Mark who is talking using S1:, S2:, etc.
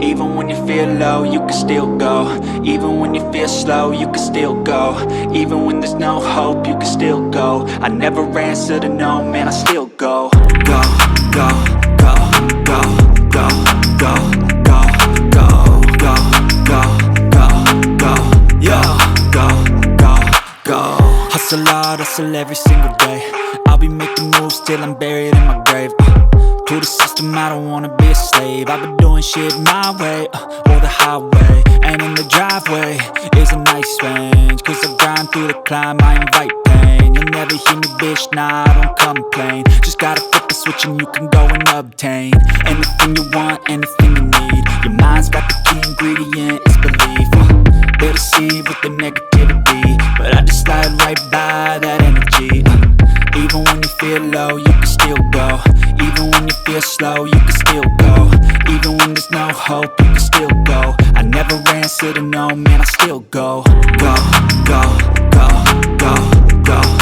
S1: Even when you feel low, you can still go. Even when you feel slow, you can still go. Even when there's no hope, you can still go. I never answer to no, man, I still go. Go, go, go, go, go, go, go, go, go, go, go, go, yo, go, go, go. Hustle hard, hustle every single day. I'll be making moves till I'm buried in my grave. To the system, I don't wanna be a slave. I've been doing shit my way, or the highway. And in the driveway is a nice range, cause I grind through the climb, I invite pain. You'll never hear me, bitch, nah, I don't complain. Just gotta flip the switch and you can go and obtain anything you want, anything you need. Your mind's got the key ingredient, it's belief. They deceive with the negativity, but I just slide right by that energy. Even when you feel low, you can still go. Even when you feel slow, you can still go. Even when there's no hope, you can still go. I never answer to no, man, I still go. Go, go, go, go, go.